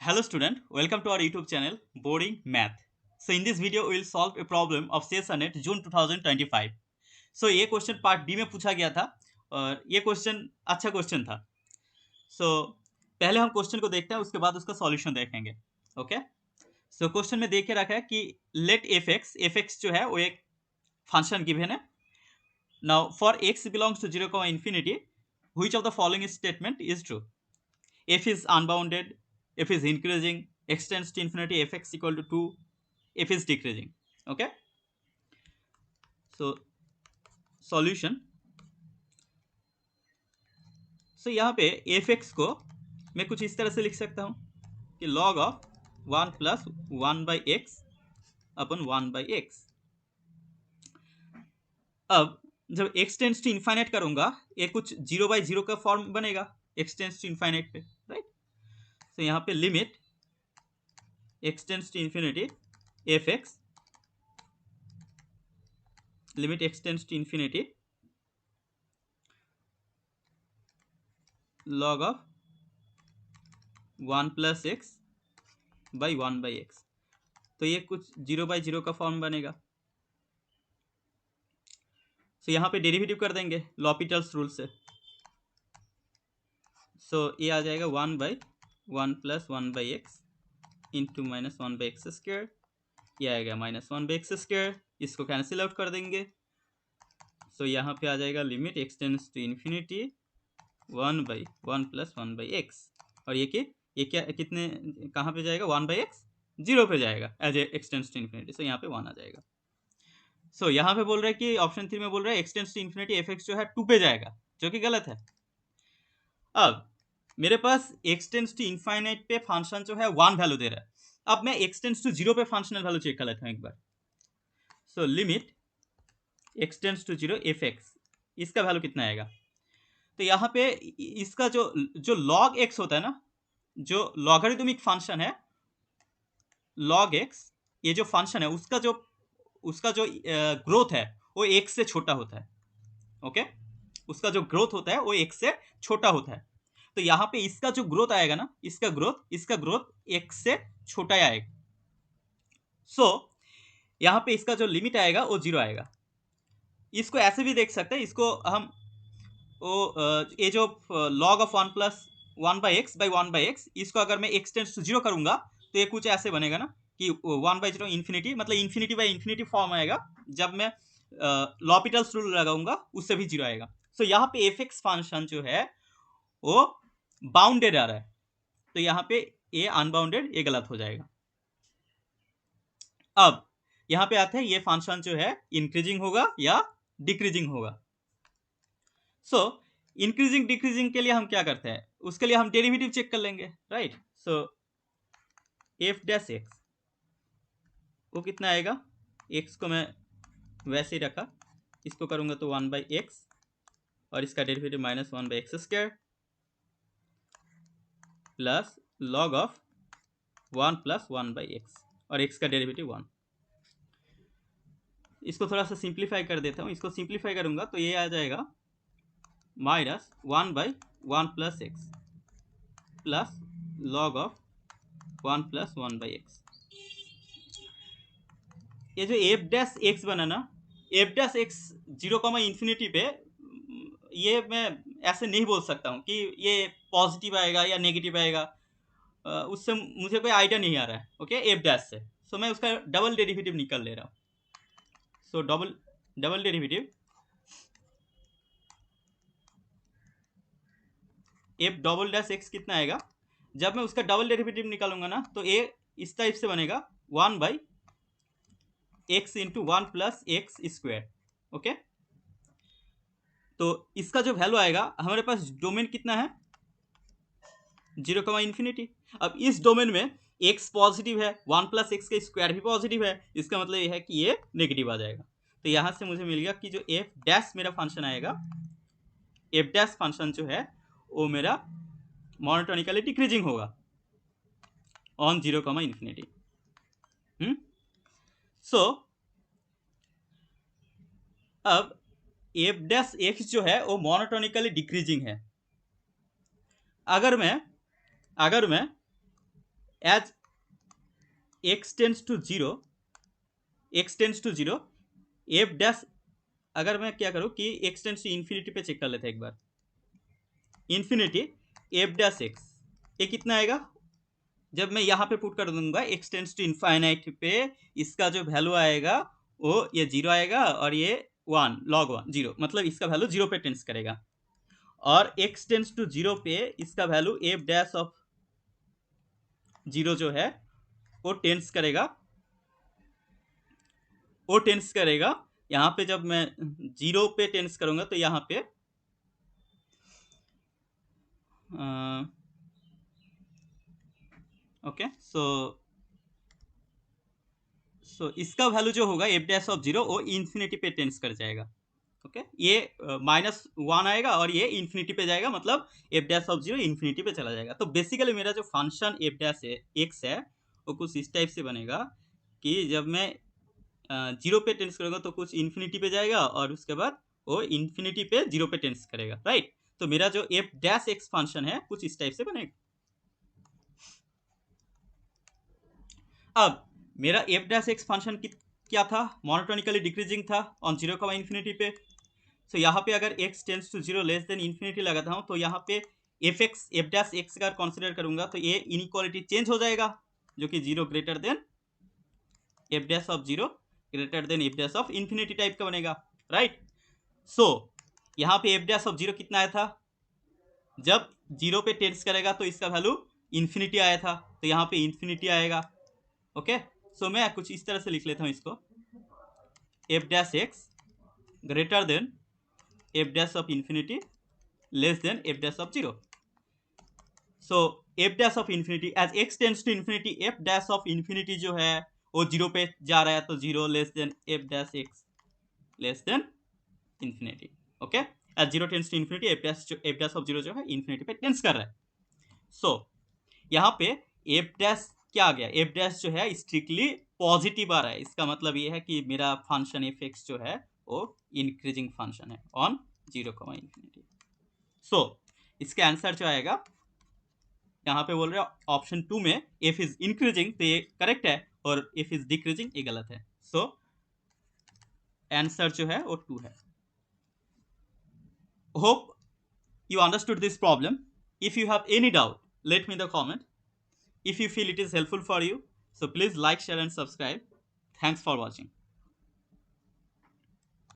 Hello student, welcome to our YouTube channel Boring Math. So in this video we will solve a problem of CESANET June 2025. So ये question part B में पूछा गया था और ये question अच्छा question था. So पहले हम क्वेश्चन को देखते हैं, उसके बाद उसका सॉल्यूशन देखेंगे. ओके, सो क्वेश्चन में देख के रखा है कि लेट एफ एक्स जो है वो एक फंक्शन गिवन है. Now for x belongs to 0, infinity, which of the following statement is true? F is unbounded, f is increasing, extends to infinity, fx equal to 2, f is decreasing. Okay, so solution. So यहाँ पे fx को मैं कुछ इस तरह से लिख सकता हूँ कि log of 1 plus 1 by x upon 1 by x. अब जब x टेंड्स टू इन्फाइनाइट करूंगा ये कुछ 0 by 0 का फॉर्म बनेगा x टेंड्स टू इन्फाइनाइट पे, राइट. तो यहाँ पे limit x tends to infinity fx, limit x tends to infinity log of 1 plus x by 1 by x. तो ये कुछ 0 by 0 का फॉर्म बनेगा. तो यहाँ पे डेरिवेटिव कर देंगे लॉपिटल्स रूल से. सो ये आ जाएगा 1 by 1 plus 1 by x into minus 1 by x square. ये आएगा माइनस 1 by x स्क्वायर. इसको कैंसिल आउट कर देंगे. सो यहाँ पे आ जाएगा limit x tends to infinity 1 by 1 plus 1 by x. और ये क्या कितने कहाँ पे जाएगा? 1 by x 0 पे जाएगा as a x tends to infinity. So यहाँ पे 1 आ जाएगा. सो यहाँ पे बोल रहा है कि ऑप्शन 3 में बोल रहा है x tends to infinity f x जो है 2 पे जाएगा, जो कि गलत है. अब मेरे पास x टेंड्स टू इन्फाइनाइट पे फंक्शन जो है 1 वैल्यू दे रहा है. अब मैं x टेंड्स टू 0 पे फंक्शनल वैल्यू चेक कर लेता हूँ एक बार. So limit x tends to 0 F X, इसका वैल्यू कितना आएगा? तो यहाँ पे इसका जो log x होता है ना, जो लॉगरिथमिक फंक्शन है log x, ये जो फंक्शन है उसका जो ग्रोथ है वो x से छोटा होता है. ओके, उसका जो ग्रोथ होता है वो x से छोटा होता है. तो यहाँ पे इसका जो ग्रोथ आएगा ना, इसका ग्रोथ x से छोटा आएगा. सो यहाँ पे इसका जो लिमिट आएगा वो 0 आएगा. इसको ऐसे भी देख सकते हैं, इसको हम ये जो log of 1 plus 1 by x by 1 by x, इसको अगर मैं x टेंड्स टू 0 करूंगा तो ये कुछ ऐसे बनेगा ना कि 1 by 0 इन्फिनिटी, मतलब इन्फिनिटी बाई इन्फिनिटी फॉर्म आएगा. जब मैं लॉपिटल्स रूल लगाऊंगा उससे भी 0 आएगा. सो यहाँ पे एफ एक्स फंक्शन जो है वो बाउंडेड आ रहा है. तो यहाँ पे ये अनबाउंडेड, ये गलत हो जाएगा. अब यहाँ पे आते हैं ये फंक्शन जो है इंक्रीजिंग होगा या डिक्रीजिंग होगा. सो इंक्रीजिंग डिक्रीजिंग के लिए हम क्या करते हैं, उसके लिए हम डेरिवेटिव चेक कर लेंगे, राइट. सो एफ डैश एक्स वो कितना आएगा? एक्स को मैं वैसे ही रखा, इसको करूंगा तो 1 by x और इसका derivative minus 1 by x square plus log of 1 plus 1 by x और x का डेरिवेटिव 1. इसको थोड़ा सा सिंप्लीफाई कर देता हूँ. इसको सिंप्लीफाई करूंगा तो ये आ जाएगा minus 1 by 1 plus x plus log of 1 plus 1 by x. ये जो एफ डैश एक्स बना ना, एफ डैश एक्स 0, इन्फिनिटी पे, ये मैं ऐसे नहीं बोल सकता हूँ कि ये पॉजिटिव आएगा या नेगेटिव आएगा. उससे मुझे कोई आइडिया नहीं आ रहा है. ओके, एफ डैश से. सो मैं उसका डबल डेरिवेटिव निकाल ले रहा हूँ. सो double derivative F double dash x कितना आएगा? जब मैं उसका डबल डेरिवेटिव निकालूंगा ना तो ये इस टाइप से बनेगा 1 by x into 1 plus x square. Okay, तो इसका जो वैल्यू आएगा, हमारे पास डोमेन कितना है? 0, इन्फिनिटी. अब इस डोमेन में x पॉजिटिव है, 1 प्लस एक्स का स्क्वायर भी पॉजिटिव है. इसका मतलब ये है कि ये नेगेटिव आ जाएगा. तो यहाँ से मुझे मिल गया कि जो एफ डैश मेरा फंक्शन आएगा, एफ डैश फंक्शन जो है वो मेरा मोनोटोनिकली डिक्रीजिंग होगा ऑन 0, इन्फिनिटी. सो अब एफ डैश एक्स जो है वो मोनोटोनिकली डिक्रीजिंग है. अगर मैं as x tends to zero, f dash, अगर मैं क्या करूँ कि एक्स टेंस टू इन्फिनिटी पे चेक कर लेते हैं एक बार, इन्फिनिटी एफ डैश एक्स, ये कितना आएगा, जब मैं यहाँ पे पुट कर दूंगा एक्स टेंस टू इनफाइनाइट पे, इसका जो वैल्यू आएगा वो ये जीरो आएगा और ये वन, लॉग वन जीरो, मतलब इसका वैल्यू जीरो पे टेंस करेगा। और एक्स टेंस टू जीरो पे इसका value F dash of zero जो है वो टेंस करेगा, यहाँ पे जब मैं जीरो पे टेंस करूंगा तो यहाँ पे ओके, सो इसका वैल्यू जो होगा एफ डैश ऑफ जीरो वो इन्फिनिटी पे टेंस कर जाएगा। ओके, ये माइनस वन आएगा और ये इन्फिनिटी पे जाएगा, मतलब F dash of zero infinity पे चला जाएगा। तो बेसिकली मेरा जो फंक्शन एफ डैश एक्स है वो कुछ इस टाइप से बनेगा कि जब मैं जीरो पे टेंस करूँगा तो कुछ इन्फिनिटी पे जाएगा और उसके बाद वो इन्फिनिटी पे जीरो पे टेंस करेगा, राइट। तो मेरा जो एफ डैश एक्स फंक्शन है कुछ इस टाइप से बनेगा। अब मेरा एफ डैश एक्स फंक्शन क्या था, मोनोटोनिकली डिक्रीजिंग था ऑन जीरो कमा इन्फिनिटी पे। तो यहाँ पे अगर x tends to zero less than infinity लगाता हूँ तो यहाँ पे एफ डैश एक्स का कंसिडर करूंगा तो ये इनइक्वालिटी चेंज हो जाएगा, जो कि zero greater than f dash of zero greater than f dash of infinity type का बनेगा, राइट। सो यहाँ पे एफ डैश ऑफ जीरो कितना आया था, जब जीरो पे टेंस करेगा तो इसका वैल्यू इन्फिनिटी आया था, तो यहाँ पे इन्फिनिटी आएगा। ओके, सो मैं कुछ इस तरह से लिख लेता हूँ इसको, f dash x greater than f dash of infinity less than f dash of zero. So f dash of infinity as x tends to infinity, f dash of infinity जो है वो जीरो पे जा रहा है, तो zero less than f dash x less than infinity. Okay, as zero tends to infinity f dash of zero जो है इन्फिनिटी पे टेंस कर रहा है। सो यहाँ पे एफ डैश क्या आ गया, एफ डैश जो है स्ट्रिक्टली पॉजिटिव आ रहा है, इसका मतलब ये है कि मेरा फंक्शन एफ एक्स जो है वो इंक्रीजिंग फंक्शन है ऑन जीरो कमा इन्फिनिटी। सो इसका आंसर जो आएगा, यहाँ पे बोल रहे हैं ऑप्शन टू में एफ इज इंक्रीजिंग, तो ये करेक्ट है, और एफ इज डिक्रीजिंग ये गलत है। सो आंसर जो है वो टू है। Hope you understood this problem. If you have any doubt, let me in the comment. If you feel it is helpful for you, so please like, share and subscribe. Thanks for watching.